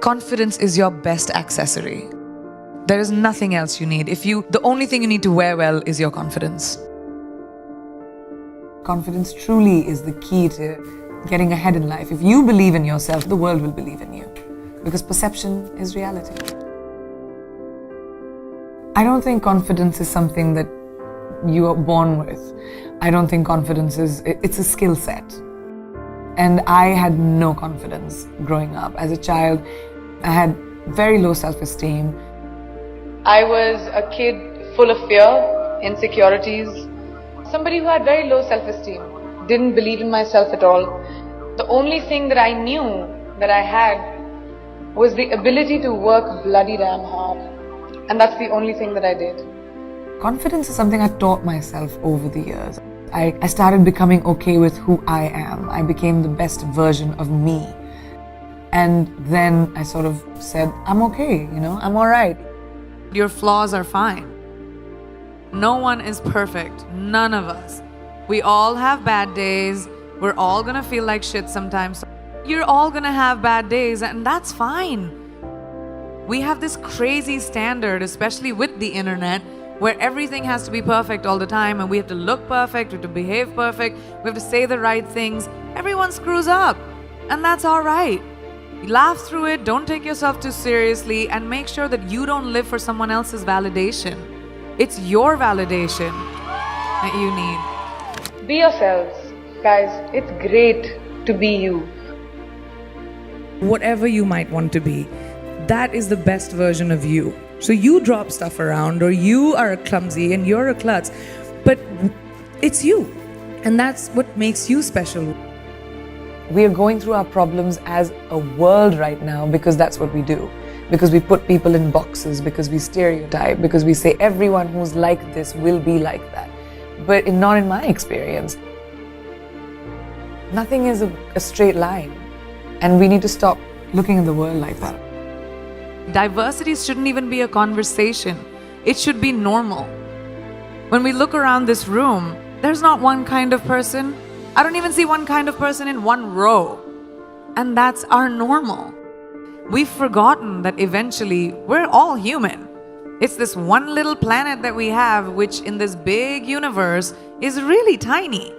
Confidence is your best accessory. There is nothing else you need. The only thing you need to wear well is your confidence. Confidence truly is the key to getting ahead in life. If you believe in yourself, the world will believe in you. Because perception is reality. I don't think confidence is something that you are born with. I don't think confidence it's a skill set. And I had no confidence growing up. As a child, I had very low self-esteem. I was a kid full of fear, insecurities, somebody who had very low self-esteem, didn't believe in myself at all. The only thing that I knew that I had was the ability to work bloody damn hard. And that's the only thing that I did. Confidence is something I taught myself over the years. I started becoming okay with who I am. I became the best version of me. And then I sort of said, I'm okay, I'm all right. Your flaws are fine. No one is perfect. None of us. We all have bad days. We're all gonna feel like shit sometimes. You're all gonna have bad days, and that's fine. We have this crazy standard, especially with the internet, where everything has to be perfect all the time, and we have to look perfect, we have to behave perfect, we have to say the right things. Everyone screws up, and that's all right. Laugh through it, don't take yourself too seriously, and make sure that you don't live for someone else's validation. It's your validation that you need. Be yourselves. Guys, it's great to be you. Whatever you might want to be, that is the best version of you. So you drop stuff around, or you are clumsy and you're a klutz, but it's you. And that's what makes you special. We are going through our problems as a world right now because that's what we do. Because we put people in boxes, because we stereotype, because we say everyone who's like this will be like that. But not in my experience. Nothing is a straight line. And we need to stop looking at the world like that. Diversity shouldn't even be a conversation. It should be normal. When we look around this room, there's not one kind of person. I don't even see one kind of person in one row. And that's our normal. We've forgotten that eventually we're all human. It's this one little planet that we have, which in this big universe is really tiny.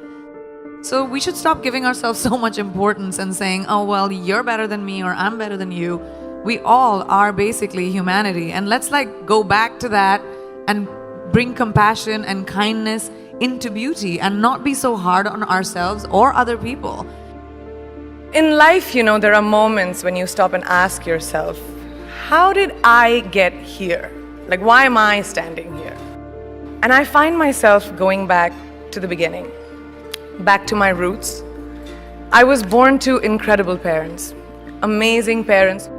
So we should stop giving ourselves so much importance and saying, oh, well, you're better than me or I'm better than you. We all are basically humanity. And let's go back to that and bring compassion and kindness into beauty and not be so hard on ourselves or other people. In life, there are moments when you stop and ask yourself, how did I get here? Why am I standing here? And I find myself going back to the beginning, back to my roots. I was born to incredible parents, amazing parents.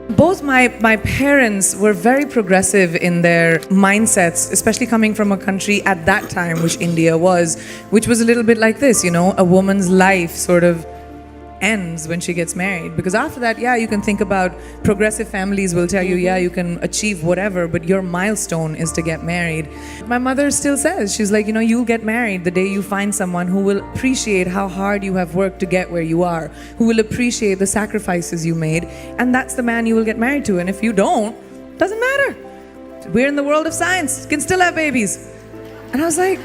Both my parents were very progressive in their mindsets, especially coming from a country at that time, which India was, which was a little bit like this, a woman's life sort of ends when she gets married. Because after that, you can think about progressive families will tell you, you can achieve whatever, but your milestone is to get married. My mother still says, she's like, you'll get married the day you find someone who will appreciate how hard you have worked to get where you are, who will appreciate the sacrifices you made, and that's the man you will get married to. And if you don't, doesn't matter. We're in the world of science, can still have babies. And I was like,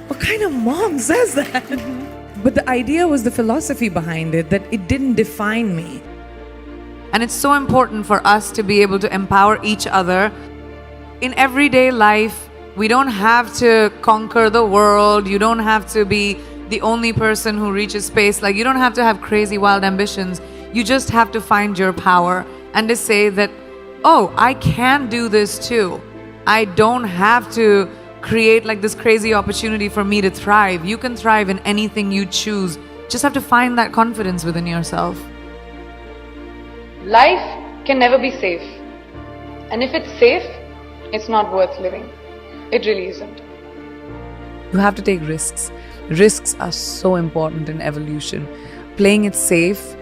what kind of mom says that? But the idea was the philosophy behind it, that it didn't define me. And it's so important for us to be able to empower each other. In everyday life, we don't have to conquer the world. You don't have to be the only person who reaches space. You don't have to have crazy, wild ambitions. You just have to find your power and to say that, oh, I can do this too. I don't have to create this crazy opportunity for me to thrive. You can thrive in anything you choose. Just have to find that confidence within yourself. Life can never be safe. And if it's safe, it's not worth living. It really isn't. You have to take risks. Risks are so important in evolution. Playing it safe,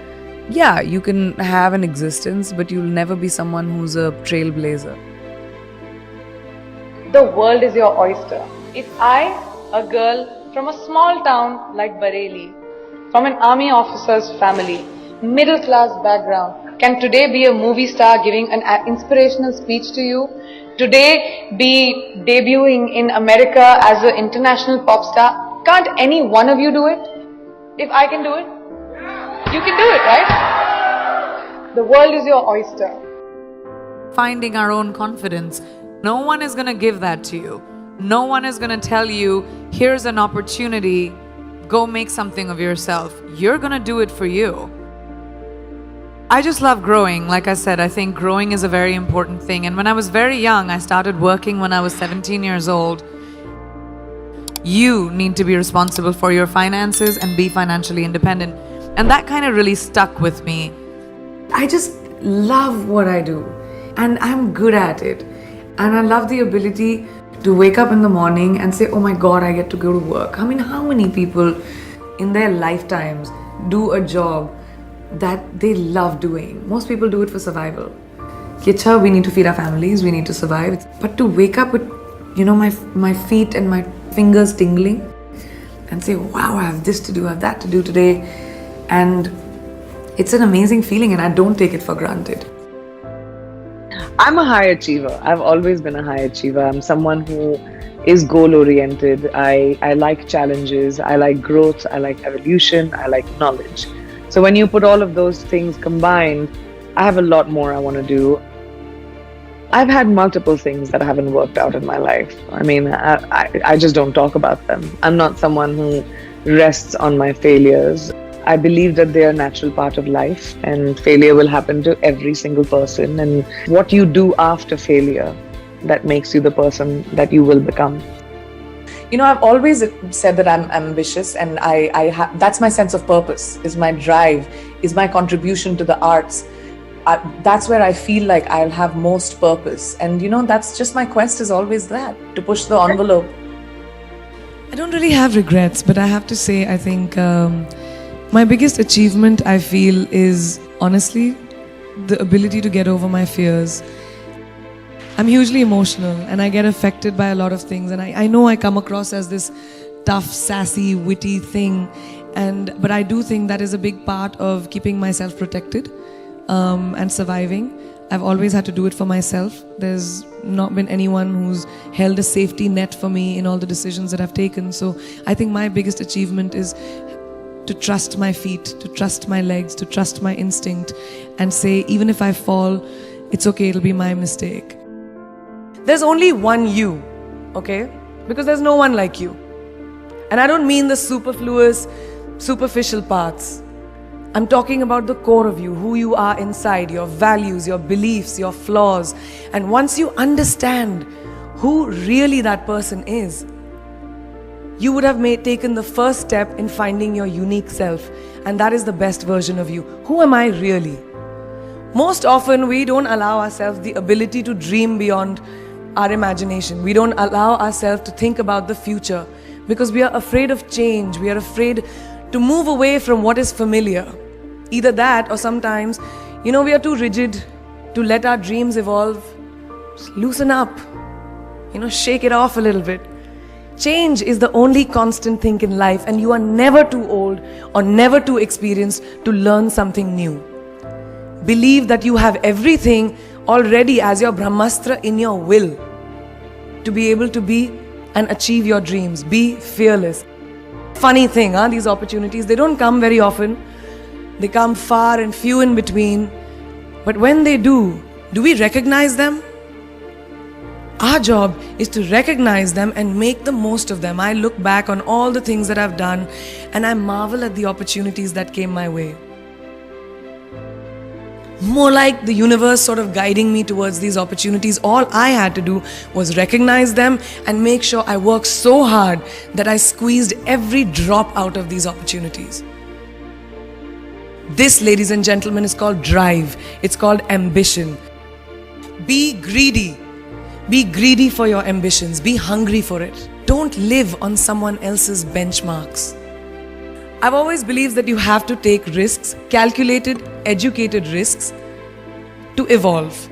you can have an existence, but you'll never be someone who's a trailblazer. The world is your oyster. If I, a girl from a small town like Bareilly, from an army officer's family, middle class background, can today be a movie star giving an inspirational speech to you, today be debuting in America as an international pop star. Can't any one of you do it? If I can do it, you can do it, right? The world is your oyster. Finding our own confidence. No one is going to give that to you. No one is going to tell you, here's an opportunity, go make something of yourself. You're going to do it for you. I just love growing. Like I said, I think growing is a very important thing. And when I was very young, I started working when I was 17 years old. You need to be responsible for your finances and be financially independent. And that kind of really stuck with me. I just love what I do. And I'm good at it. And I love the ability to wake up in the morning and say, oh my God, I get to go to work. I mean, how many people in their lifetimes do a job that they love doing? Most people do it for survival. Kicha, we need to feed our families, we need to survive. But to wake up with, my feet and my fingers tingling and say, wow, I have this to do, I have that to do today. And it's an amazing feeling and I don't take it for granted. I'm a high achiever. I've always been a high achiever. I'm someone who is goal-oriented. I like challenges. I like growth. I like evolution. I like knowledge. So when you put all of those things combined, I have a lot more I want to do. I've had multiple things that haven't worked out in my life. I mean, I just don't talk about them. I'm not someone who rests on my failures. I believe that they are a natural part of life and failure will happen to every single person. And what you do after failure, that makes you the person that you will become. I've always said that I'm ambitious and that's my sense of purpose, is my drive, is my contribution to the arts. That's where I feel like I'll have most purpose. And that's just my quest is always that, to push the envelope. I don't really have regrets, but I have to say, I think my biggest achievement, I feel, is honestly the ability to get over my fears. I'm hugely emotional and I get affected by a lot of things, and I know I come across as this tough, sassy, witty thing, but I do think that is a big part of keeping myself protected and surviving. I've always had to do it for myself. There's not been anyone who's held a safety net for me in all the decisions that I've taken. So I think my biggest achievement is to trust my feet, to trust my legs, to trust my instinct and say, even if I fall, it's okay, it'll be my mistake. There's only one you, okay? Because there's no one like you. And I don't mean the superfluous, superficial parts. I'm talking about the core of you, who you are inside, your values, your beliefs, your flaws. And once you understand who really that person is, you would have taken the first step in finding your unique self. And that is the best version of you. Who am I really? Most often, we don't allow ourselves the ability to dream beyond our imagination. We don't allow ourselves to think about the future because we are afraid of change. We are afraid to move away from what is familiar. Either that or sometimes, we are too rigid to let our dreams evolve. Just loosen up, shake it off a little bit. Change is the only constant thing in life, and you are never too old or never too experienced to learn something new. Believe that you have everything already as your Brahmastra in your will to be able to be and achieve your dreams. Be fearless. Funny thing, these opportunities, they don't come very often. They come far and few in between. But when they do we recognize them? Our job is to recognize them and make the most of them. I look back on all the things that I've done and I marvel at the opportunities that came my way. More like the universe sort of guiding me towards these opportunities. All I had to do was recognize them and make sure I worked so hard that I squeezed every drop out of these opportunities. This, ladies and gentlemen, is called drive. It's called ambition. Be greedy. Be greedy for your ambitions. Be hungry for it. Don't live on someone else's benchmarks. I've always believed that you have to take risks, calculated, educated risks, to evolve.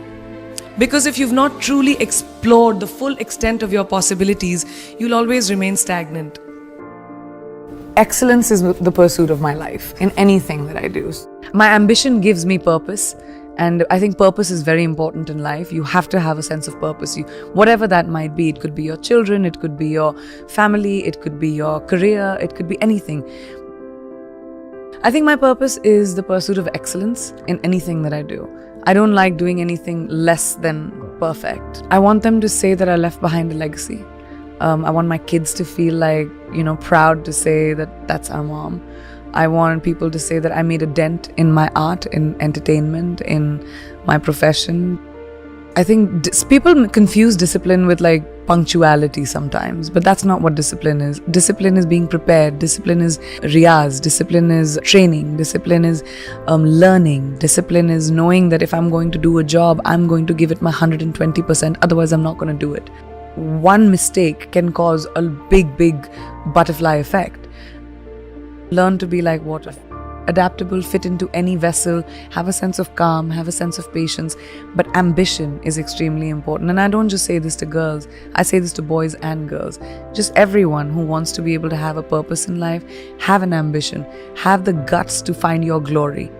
Because if you've not truly explored the full extent of your possibilities, you'll always remain stagnant. Excellence is the pursuit of my life in anything that I do. My ambition gives me purpose. And I think purpose is very important in life. You have to have a sense of purpose. Whatever that might be, it could be your children, it could be your family, it could be your career, it could be anything. I think my purpose is the pursuit of excellence in anything that I do. I don't like doing anything less than perfect. I want them to say that I left behind a legacy. I want my kids to feel like, proud to say that that's our mom. I want people to say that I made a dent in my art, in entertainment, in my profession. I think people confuse discipline with like punctuality sometimes, but that's not what discipline is. Discipline is being prepared. Discipline is riyaz. Discipline is training. Discipline is learning. Discipline is knowing that if I'm going to do a job, I'm going to give it my 120%, otherwise I'm not going to do it. One mistake can cause a big butterfly effect. Learn to be like water, adaptable, fit into any vessel, have a sense of calm, have a sense of patience. But ambition is extremely important. And I don't just say this to girls, I say this to boys and girls. Just everyone who wants to be able to have a purpose in life, have an ambition, have the guts to find your glory.